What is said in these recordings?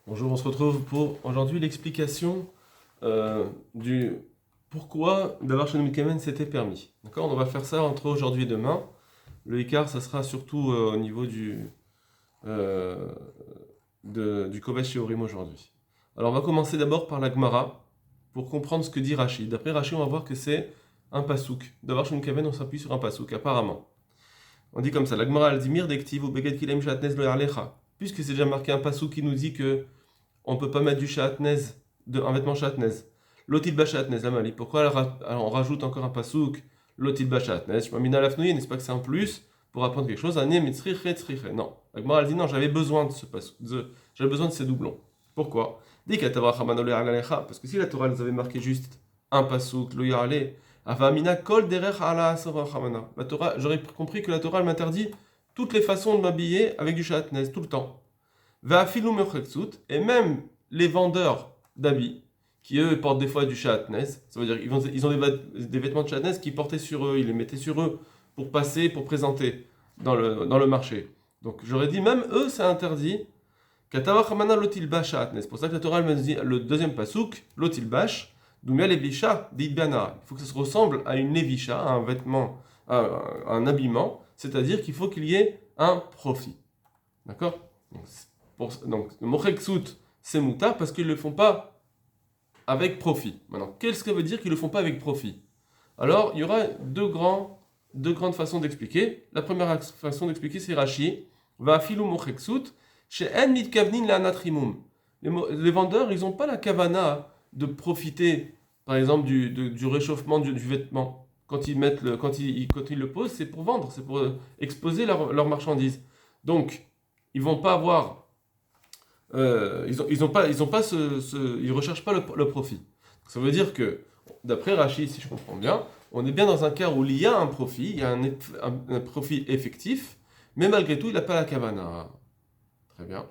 Bonjour, on se retrouve pour aujourd'hui l'explication du pourquoi d'avoir chez Kamen c'était permis. D'accord? On va faire ça entre aujourd'hui et demain. Le écart, ça sera surtout au niveau euh, du Kovesh Shiurim aujourd'hui. Alors on va commencer d'abord par la Gemara pour comprendre ce que dit Rashi. D'après Rashi, on va voir que c'est un pasouk. D'avoir chez Kamen, on s'appuie sur un pasouk, apparemment. On dit comme ça, la Gemara elle dit Mir dektiv ou beged kilem shatnez lo yarlecha. Puisque c'est déjà marqué un pasouk qui nous dit que on peut pas mettre du chatnez, un vêtement chatnez. Lotilba chatnez, la mali. Pourquoi alors on rajoute encore un pasouk Lotilba chatnez? Je m'amène à l'afnouille, n'est-ce pas que c'est un plus pour apprendre quelque chose? Ané mitzriche tzriche. Non. Agmara elle dit non, j'avais besoin de ce pasouk, j'avais besoin de ces doublons. Pourquoi? Dit qu'atavra chamanole agalecha, parce que si la Torah nous avait marqué juste un pasouk, lo yarale, avamina kol derech ala asara chamana. La Torah, j'aurais compris que la Torah elle m'interdit toutes les façons de m'habiller avec du chatnez tout le temps. Et même les vendeurs d'habits, qui eux portent des fois du chatnez, ça veut dire qu'ils ont des vêtements de chatnez qu'ils portaient sur eux, ils les mettaient sur eux pour passer, pour présenter dans le marché. Donc j'aurais dit, même eux, c'est interdit. Katawachamana lotilbash chatnez. C'est pour ça que la Torah me dit, le deuxième pasouk, lotilbash, d'oumia levisha d'idbana. Il faut que ça se ressemble à une levisha, à un vêtement, à un habillement, c'est-à-dire qu'il faut qu'il y ait un profit. D'accord? Donc, le mocheksout, c'est moutar parce qu'ils ne le font pas avec profit. Maintenant, qu'est-ce que ça veut dire qu'ils ne le font pas avec profit? Alors, il y aura deux grandes façons d'expliquer. La première façon d'expliquer, c'est Rashi. Va filou mocheksout, chez en mitkavnin la natrimum. Les vendeurs, ils n'ont pas la kavana de profiter, par exemple, du réchauffement du vêtement. Quand ils le posent, c'est pour vendre, c'est pour exposer leur marchandise. Donc, ils vont pas avoir ils ont pas ils recherchent pas le profit. Ça veut dire que, d'après Rachid, si je comprends bien, on est bien dans un cas où il y a un profit, il y a un profit effectif, mais malgré tout, il n'a pas la kavana. Très bien.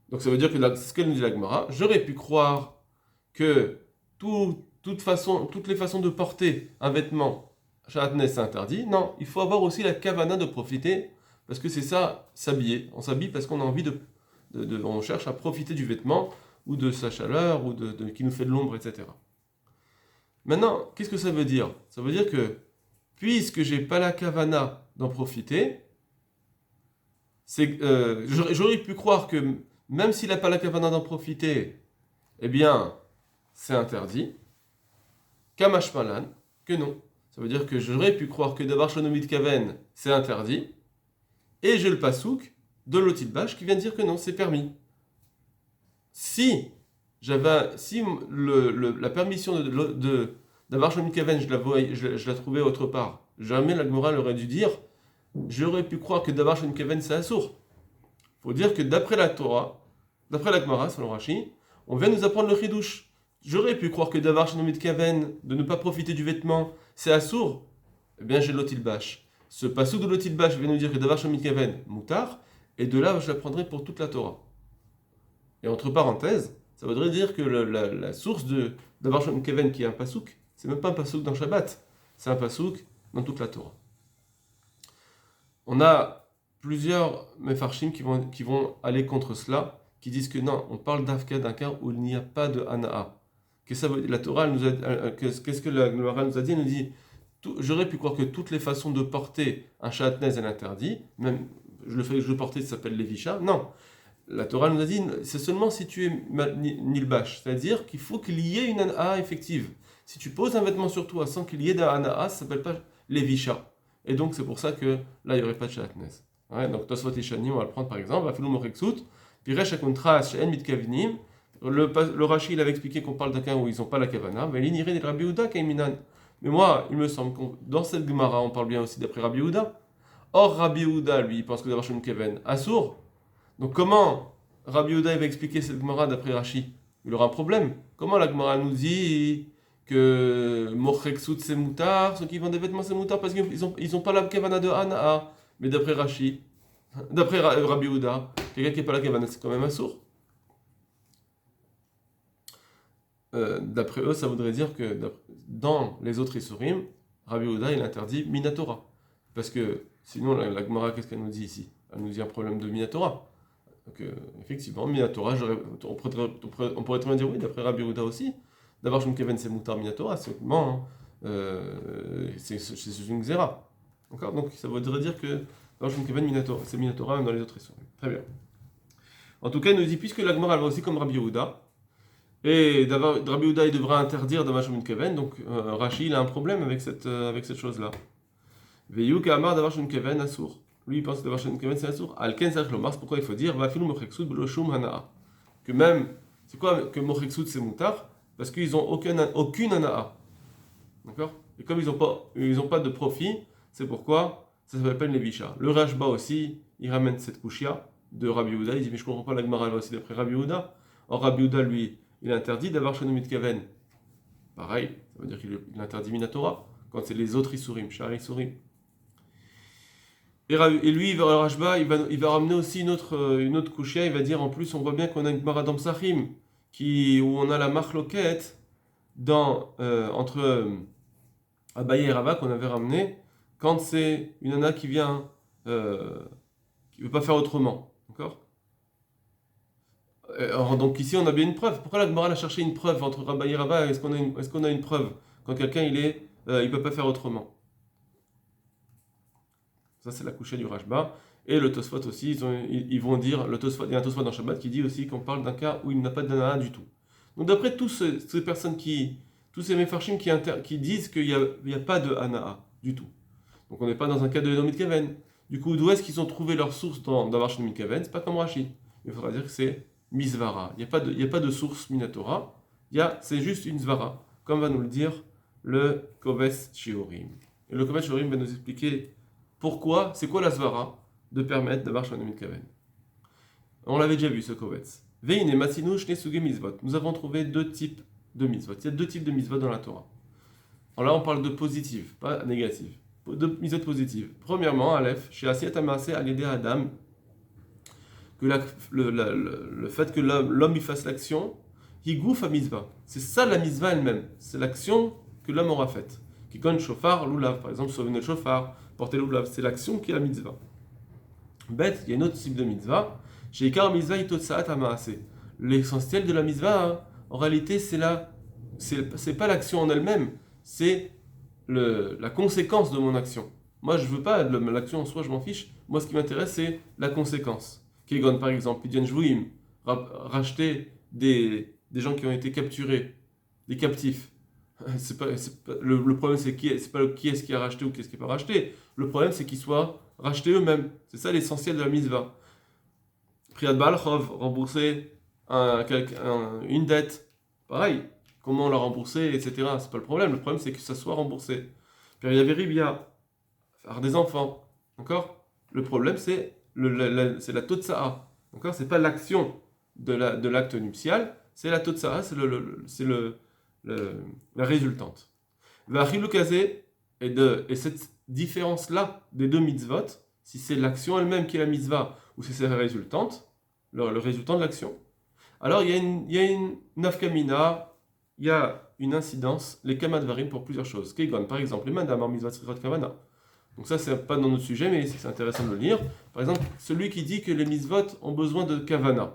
Donc ça veut dire que ce que nous dit la Gemara, j'aurais pu croire que toutes les façons de porter un vêtement, chatnez, c'est interdit. Non, il faut avoir aussi la kavana de profiter, parce que c'est ça, s'habiller. On s'habille parce qu'on a envie on cherche à profiter du vêtement, ou de sa chaleur, ou qui nous fait de l'ombre, etc. Maintenant, qu'est-ce que ça veut dire? Ça veut dire que, puisque j'ai pas la kavana d'en profiter, j'aurais pu croire que, même s'il n'a pas la kavana d'en profiter, eh bien, c'est interdit. Kamash malan, que non. Ça veut dire que j'aurais pu croire que d'avoir shonomit kaven, c'est interdit. Et j'ai le pasouk de l'otilbash qui vient de dire que non, c'est permis. Si la permission d'avoir shonomit kaven, je la trouvais autre part, jamais la Gemara aurait dû dire, j'aurais pu croire que d'avoir shonomit kaven, c'est assour. Il faut dire que d'après la Torah, d'après la Gemara, selon Rashi, on vient nous apprendre le chidouche. J'aurais pu croire que d'avoir shonomit kaven, de ne pas profiter du vêtement, c'est assour. Eh bien, j'ai l'otilbash. Ce passage de l'otilbash vient nous dire que d'avoir shonomit kaven, moutar, et de là, je l'apprendrai pour toute la Torah. Et entre parenthèses, ça voudrait dire que la source d'avoir shonomit kaven, qui est un pasouk, c'est même pas un pasouk dans Shabbat, c'est un pasouk dans toute la Torah. On a plusieurs mefarshim qui vont aller contre cela, qui disent que non, on parle d'Afka d'un cas où il n'y a pas de Hana'a. La Torah, qu'est-ce que la Gemara nous a dit? Elle nous dit, j'aurais pu croire que toutes les façons de porter un chatnez est interdit, même le fait que je le portais, ça s'appelle levisha. Non, la Torah nous a dit, c'est seulement si tu es nilbash, c'est-à-dire qu'il faut qu'il y ait une Hana'a effective. Si tu poses un vêtement sur toi sans qu'il y ait de Hana'a, ça s'appelle pas levisha. Et donc c'est pour ça que là, il n'y aurait pas de chatnez. Ouais, donc Tosfot et Shani, on va le prendre par exemple, Afilou Moreksut, Piresh Akontras, She'en Mitkavinim. Le Rashi, il avait expliqué qu'on parle d'un cas où ils n'ont pas la kavana, mais l'inirin et Rabbi Yehuda kaiminan. Mais moi, il me semble que dans cette Gemara, on parle bien aussi d'après Rabbi Yehuda. Or, Rabbi Yehuda, lui, il pense que d'avoir une kaven assour. Donc comment Rabbi Yehuda il va expliquer cette Gemara d'après Rashi? Il aura un problème. Comment la Gemara nous dit que Mochreksut c'est moutar, ceux qui vendent des vêtements c'est moutar parce qu'ils ont pas la kavana de Hana'a. Mais d'après Rashi, d'après Rabbi Yehuda, quelqu'un qui n'a pas la kavana, c'est quand même assour. D'après eux, ça voudrait dire que dans les autres Isurim, Rabbi Yehuda il interdit Minatora. Parce que sinon, la Gemara, qu'est-ce qu'elle nous dit ici? Elle nous dit un problème de Minatora. que, effectivement, Minatora, on pourrait très bien dire oui, d'après Rabbi Yehuda aussi, d'avoir Shum Keven c'est Moutar Minatora, seulement, c'est une Xéra. D'accord. Donc ça voudrait dire que d'avoir Shum Keven c'est Minatora dans les autres histoires. Très bien. En tout cas, il nous dit, puisque la Gemara elle va aussi comme Rabbi Yehuda, et Rabbi Yehuda il devra interdire d'avoir Shum Keven, donc Rashi il a un problème avec cette chose-là. Veyu Kamar d'avoir Shum Keven Assour. Lui, il pense que d'avoir Shum Keven, c'est Assour. Alken Sach Lomar, c'est pourquoi il faut dire Va filou Mocheksud Bloshum Hanaa. Que même, c'est quoi que Mocheksud c'est Moutar? Parce qu'ils n'ont aucune Hanaa. D'accord. Et comme ils n'ont pas de profit, c'est pourquoi ça s'appelle les Bisha. Le Rashba aussi, il ramène cette Kushia de Rabbi Yehuda. Il dit Mais je ne comprends pas la Gemara aussi d'après Rabbi Yehuda. Or, Rabbi Yehuda, lui, il interdit d'avoir Shum Keven. Pareil, ça veut dire qu'il interdit Minatora quand c'est les autres Isurim, Shar Isurim. Et lui, Rashba, il va ramener aussi une autre kushia. Il va dire en plus, on voit bien qu'on a une Gemara dans Psachim, où on a la marloquette entre Abaye et Rava qu'on avait ramené, quand c'est une nana qui vient, qui ne veut pas faire autrement. D'accord. Donc ici, on a bien une preuve. Pourquoi la Gemara a cherché une preuve entre Abaye et Rava? Est-ce qu'on a une preuve quand quelqu'un il ne peut pas faire autrement? Ça, c'est la couchée du Rashba. Et le Tosfot aussi, ils vont dire, il y a un Tosfot dans Shabbat qui dit aussi qu'on parle d'un cas où il n'a pas de Dana du tout. Donc d'après ces personnes tous ces Mefarshim qui disent qu'il n'y a pas de Hanaa du tout. Donc on n'est pas dans un cas de Edomit Keven. Du coup, d'où est-ce qu'ils ont trouvé leur source d'avoir chez Edomit Keven? C'est pas comme Rashi. Il faudra dire que c'est Misvara. Il n'y a pas de source Minatora. C'est juste une Zvara, comme va nous le dire le Koves Shiorim. Et le Koves Shiorim va nous expliquer pourquoi, c'est quoi la svara de permettre d'avoir chez Edomit Keven. On l'avait déjà vu ce kovetz. Veine et matsinu shne suge mitzvot. Nous avons trouvé deux types de mitzvot. Il y a deux types de mitzvot dans la Torah. Alors là, on parle de positive, pas négative. De mitzvot positives. Premièrement, Aleph, chez Asiyat Amase Alidé Adam, que le fait que l'homme il fasse l'action, higouf à mitzvah. C'est ça la mitzvah elle-même. C'est l'action que l'homme aura faite. Qui connaît shofar, lulav, par exemple, sauver notre shofar, porter le lulav, c'est l'action qui est la mitzvah. Bête, il y a une autre type de mitzvah. Chez Ikar mitzvah itotsaat amaase. L'essentiel de la mitzvah, en réalité, c'est pas l'action en elle-même, c'est la conséquence de mon action. Moi, je veux pas l'action en soi, je m'en fiche. Moi, ce qui m'intéresse, c'est la conséquence. Kegon, par exemple, Pidyan Jvouim, racheter des gens qui ont été capturés, des captifs. Le problème, c'est pas qui est-ce qui a racheté ou qui est-ce qui n'a pas racheté. Le problème, c'est qu'ils soient rachetés eux-mêmes. C'est ça l'essentiel de la mitzvah. Priyat Balchov, rembourser une dette. Pareil, comment la rembourser, etc. C'est pas le problème. Le problème, c'est que ça soit remboursé. Puis il y avait Ribia, faire des enfants. D'accord. Le problème, c'est la Totsa'a. D'accord. C'est pas l'action de l'acte nuptial, c'est la Totsa'a, c'est la résultante. Et cette différence-là des deux mitzvot, si c'est l'action elle-même qui est la mitzvah ou si c'est la résultante, le résultant de l'action, alors il y a une nafkamina, il y a une incidence, les kamadvarim pour plusieurs choses. Kegon, par exemple, les mandamar mitzvot srichot kavana. Donc ça, c'est pas dans notre sujet, mais c'est intéressant de le lire. Par exemple, celui qui dit que les mitzvot ont besoin de kavana.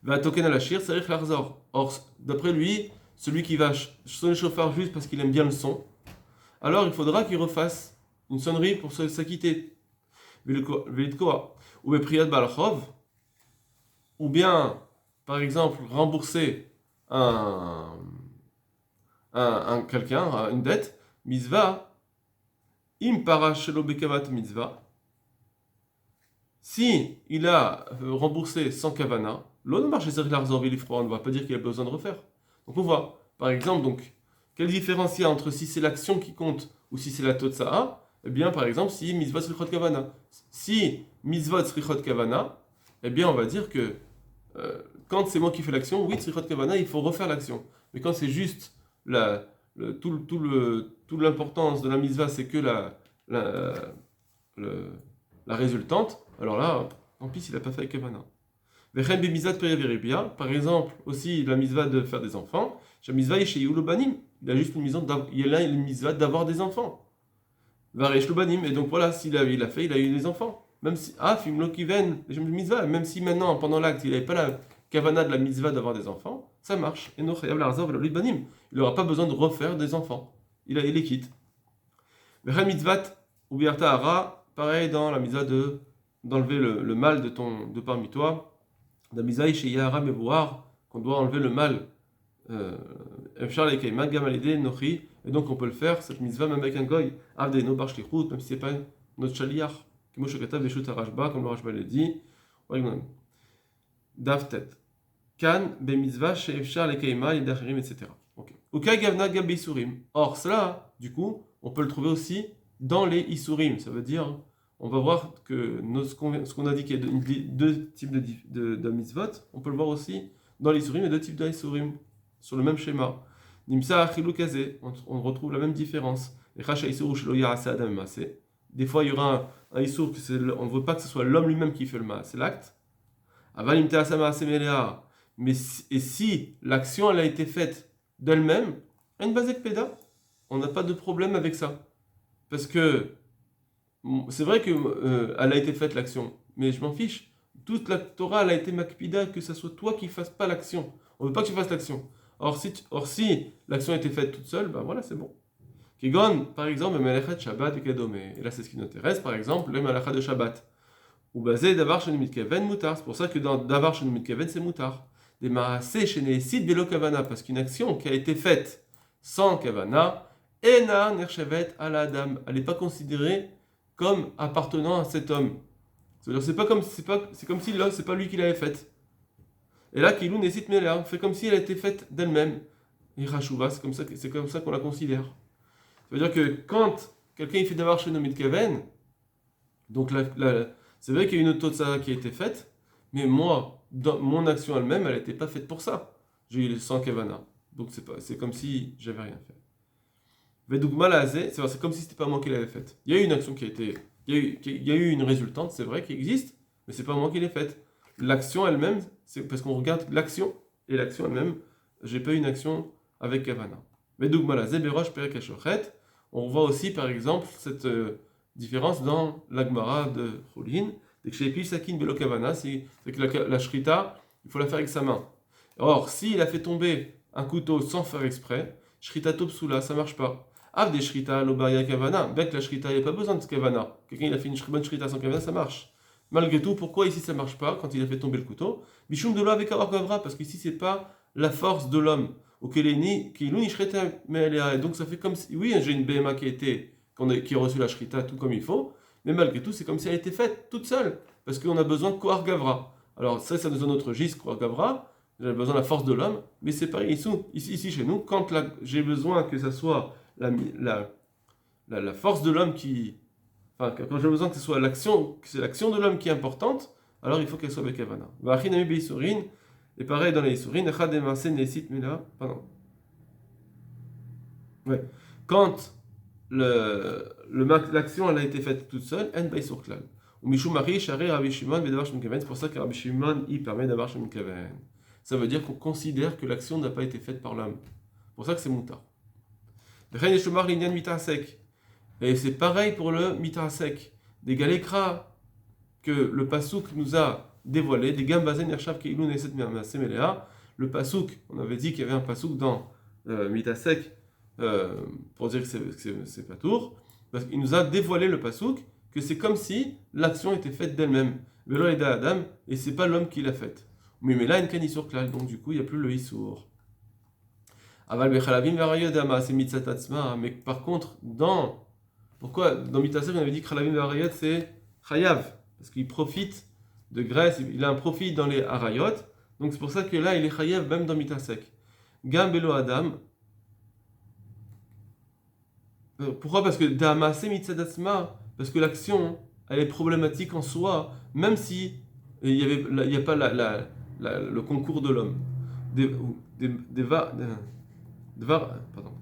Va token al ashir, sarich larzor. Or, d'après lui, celui qui va sonner le chauffard juste parce qu'il aime bien le son, alors il faudra qu'il refasse une sonnerie pour s'acquitter. Ou Priyat Balchov, ou bien, par exemple, rembourser quelqu'un, une dette, mitzvah, im parashelo bekavat mitzvah, si il a remboursé sans kavana, l'on marche on ne va pas dire qu'il a besoin de refaire. Donc on voit, par exemple, quelle différence il y a entre si c'est l'action qui compte ou si c'est la totsa'a. Eh bien, par exemple, si mitzvot srichot kavana. Si mitzvot srichot kavana, eh bien, on va dire que quand c'est moi qui fais l'action, oui, srichot kavana, il faut refaire l'action. Mais quand c'est juste toute l'importance de la mitzvah, c'est que la résultante, alors là, tant pis s'il n'a pas fait avec kavana. Par exemple, aussi la mitzvah de faire des enfants. Il a juste une mitzvah d'avoir des enfants. Et donc voilà, il a eu des enfants. même si, fimlo kiven, mitzvah, même si maintenant, pendant l'acte, il n'avait pas la kavana de la mitzvah d'avoir des enfants, ça marche. Et non, il n'aura pas besoin de refaire des enfants. Il les quitte. Vechel mitzvat, ou biarta hara, pareil dans la mitzvah d'enlever le mal de parmi toi. La mitzvah chez Yahara Mevouar, qu'on doit enlever le mal. Efshar lekeima gam alidé nochi, et donc on peut le faire, cette mitzvah, même avec un goy, avdeno bar shlichut, même si c'est pas notre shaliach. Kimo shekatav veshut harashba, comme le Rashba l'a dit. Davtet. Kan be mitzvah chez Efshar lekeima, yidachirim, etc. Uka gavna gam be isurim. Or, cela, du coup, on peut le trouver aussi dans les isurim. Ça veut dire, on va voir que ce qu'on a dit qu'il y a deux types de mitzvot, on peut le voir aussi dans les isurim et deux types d'isurim, sur le même schéma. Nimsa achilou kazé, on retrouve la même différence. Des fois, il y aura un isur, on ne veut pas que ce soit l'homme lui-même qui fait le mal, c'est l'acte. Mais si l'action elle a été faite d'elle-même, on n'a pas de problème avec ça. Parce que c'est vrai qu'elle a été faite l'action, mais je m'en fiche. Toute la Torah elle a été makpida, que ce soit toi qui ne fasses pas l'action. On ne veut pas que tu fasses l'action. Or si l'action a été faite toute seule, ben voilà, c'est bon. Kigon, par exemple, le malachat Shabbat et Kadome. Et là, c'est ce qui nous intéresse, par exemple, le malachat de Shabbat. Ou basé d'avar chez Mitkaven mutar. C'est pour ça que dans d'avar chez Mitkaven, c'est mutar. Des maasé chez Neesid Belo Kavana. Parce qu'une action qui a été faite sans Kavana, Ena Nerchevet al Adam. Elle n'est pas considérée comme appartenant à cet homme. C'est-à-dire, c'est comme si là, c'est pas lui qui l'avait faite. Et là, Kilou Nesit Melea, fait comme si elle a été faite d'elle-même. Et Rachouva, c'est comme ça qu'on la considère. Ça veut dire que quand quelqu'un il fait d'avoir chez Nomit Kaven, donc c'est vrai qu'il y a une autre Totsa qui a été faite, mais moi, dans mon action elle-même, elle n'était pas faite pour ça. J'ai eu le sang Kavana. Donc c'est comme si j'avais rien fait. Vedougma Lazé, c'est comme si c'était pas moi qui l'avais faite. Il y a eu une action qui a été. Il y a eu une résultante, c'est vrai, qui existe, mais c'est pas moi qui l'ai faite. L'action elle-même, c'est parce qu'on regarde l'action, et l'action elle-même, j'ai pas eu une action avec Kavana. Vedougma Lazé, Berosh Perek Ashochet. On voit aussi, par exemple, cette différence dans l'Agmara de Choulin. Dès que chez Epi Sakin Belo Kavana, c'est que la shrita, il faut la faire avec sa main. Or, s'il a fait tomber un couteau sans faire exprès, shrita topsula, ça marche pas. Av des shrita lobaria kavana, bec la shrita, il n'y a pas besoin de kavana. Quelqu'un il a fait une bonne shrita sans kavana, ça marche. Malgré tout, pourquoi ici ça marche pas quand il a fait tomber le couteau? Bishum de l'eau avec Gavra, parce qu'ici c'est pas la force de l'homme. Donc ça fait comme si, oui, j'ai une BMA qui a reçu la shrita tout comme il faut, mais malgré tout, c'est comme si elle était faite toute seule, parce qu'on a besoin de Kohar Gavra. Alors ça nous donne notre gis, Kohar Gavra, j'ai besoin de la force de l'homme, mais c'est pareil ici chez nous, quand j'ai besoin que ça soit la force de l'homme qui... Enfin, quand j'ai besoin que ce soit l'action, que c'est l'action de l'homme qui est importante, alors il faut qu'elle soit Bekavana. Et pareil dans les Isurin, pardon. Ouais. Quand l'action elle a été faite toute seule, en Baïsur Klal. Ou Mishum Mari, Shari, Rabbi Shimon, Bedavar Shem Kaven, c'est pour ça que Rabbi Shimon, il permet d'avoir Shem Kaven. Ça veut dire qu'on considère que l'action n'a pas été faite par l'homme. C'est pour ça que c'est Moutar. Et c'est pareil pour le Mitasek. Des Galekra que le Pasuk nous a dévoilé, des Gambazen Yershav Keilun Eset Memelea. Le Pasuk, on avait dit qu'il y avait un Pasuk dans Mitasek pour dire que c'est pas tour. Parce qu'il nous a dévoilé le Pasuk que c'est comme si l'action était faite d'elle-même. Velo Eda Adam, et c'est pas l'homme qui l'a faite. Mais là, une canne Isur Klal, donc du coup, il n'y a plus le Isur. Aval Bechalavim Varayodama, c'est Mitzatatzma, mais par contre, pourquoi dans Mitzasek, on avait dit que Chalavim Varayod, c'est Chayav, parce qu'il profite de graisse, il a un profit dans les Harayot, donc c'est pour ça que là, il est Chayav même dans Mitzasek. Gam Belo Adam, pourquoi? Parce que Dama, c'est Mitzatatzma, parce que l'action, elle est problématique en soi, même si il n'y a pas le concours de l'homme.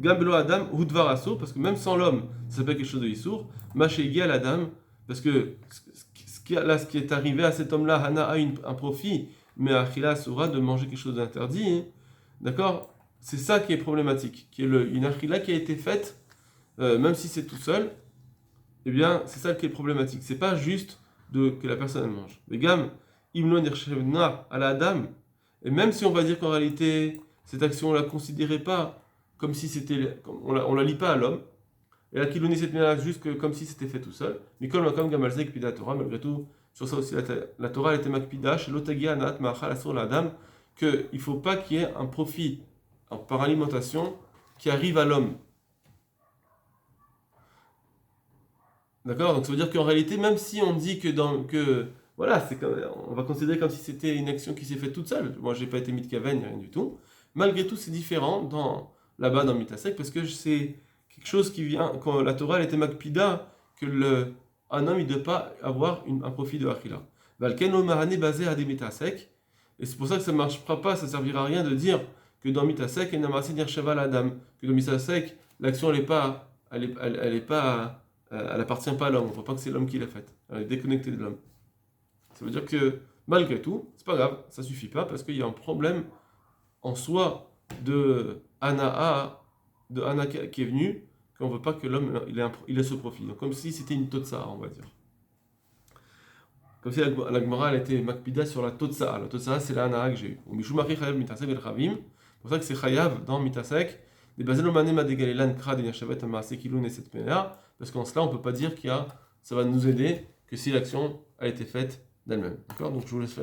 Gambelo Adam ou Dvaraso, parce que même sans l'homme, ça s'appelle quelque chose de Issour. Machégi à l'Adam, parce que ce qui est arrivé à cet homme-là, Hana a un profit, mais Achila Asura de manger quelque chose d'interdit. Hein. D'accord? C'est ça qui est problématique, qui est une Achila qui a été faite, même si c'est tout seul, eh bien, c'est ça qui est problématique. C'est pas juste que la personne elle mange. Les gammes, imlon nirshevna à la dame, et même si on va dire qu'en réalité, cette action, on la considérait pas comme si c'était, on la lie pas à l'homme, et la kiloni cette là juste comme si c'était fait tout seul, mais comme gamalzek pida Torah, malgré tout, sur ça aussi la Torah elle était makpida, chez l'otagia anat ma'achal asur la dame, qu'il ne faut pas qu'il y ait un profit par alimentation qui arrive à l'homme. D'accord. Donc ça veut dire qu'en réalité, même si on dit voilà, on va considérer comme si c'était une action qui s'est faite toute seule. Moi, j'ai pas été mitkaven, rien du tout. Malgré tout, c'est différent là-bas dans Mitasek parce que c'est quelque chose qui vient quand la Torah elle était makpida que un homme il ne doit pas avoir un profit de achila. Valken marane basé à des Mitasek et c'est pour ça que ça ne marchera pas, ça servira à rien de dire que dans Mitasek il y a un nirsheva la dame, que dans Mitasek l'action elle est pas elle appartient pas à l'homme, on ne voit pas que c'est l'homme qui l'a faite. Elle est déconnectée de l'homme. Ça veut dire que, malgré tout, c'est pas grave, ça suffit pas parce qu'il y a un problème en soi de Ana qui est venu, qu'on ne veut pas que l'homme il ait ce profil. Donc, comme si c'était une totsa, on va dire. Comme si la Gemara elle était makpida sur la totsa. La totsa, c'est la Ana que j'ai eue. C'est pour ça que c'est chayav dans mitasek. Parce qu'en cela, on ne peut pas dire ça va nous aider que si l'action a été faite d'elle-même. D'accord. Donc je vous laisse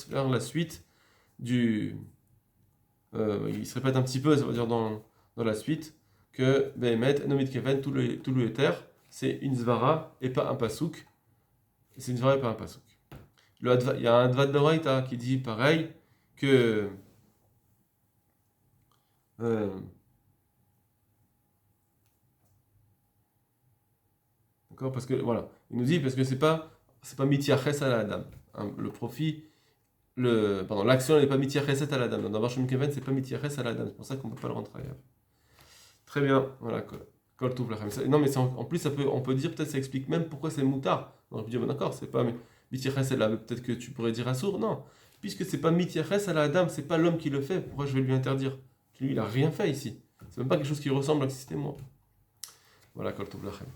faire la suite il se répète un petit peu, ça veut dire dans la suite, que Behemet, Nomit Keven, tout le éther, c'est une zvara et pas un pasouk. C'est une zvara et pas un pasouk. Il y a un Dvad d'Oraita qui dit pareil, que d'accord, parce que voilà, il nous dit parce que c'est pas mitiaches à la dame. Hein, le profit, l'action n'est pas mitiaches à la dame. Dans Varshum Keven, c'est pas mitiaches à la dame. C'est pour ça qu'on peut pas le rentrer ailleurs. Très bien, voilà. Kol Tov Lachem. Non, mais en plus, on peut dire, peut-être ça explique même pourquoi c'est moutard. On peut dire, d'accord, c'est pas mitiaches à la dame. Peut-être que tu pourrais dire assour. Non, puisque c'est pas mitiaches à la dame, c'est pas l'homme qui le fait. Pourquoi je vais lui interdire? Lui, il a rien fait ici. C'est même pas quelque chose qui ressemble à si c'était moi. Voilà, Kol Tov Lachem.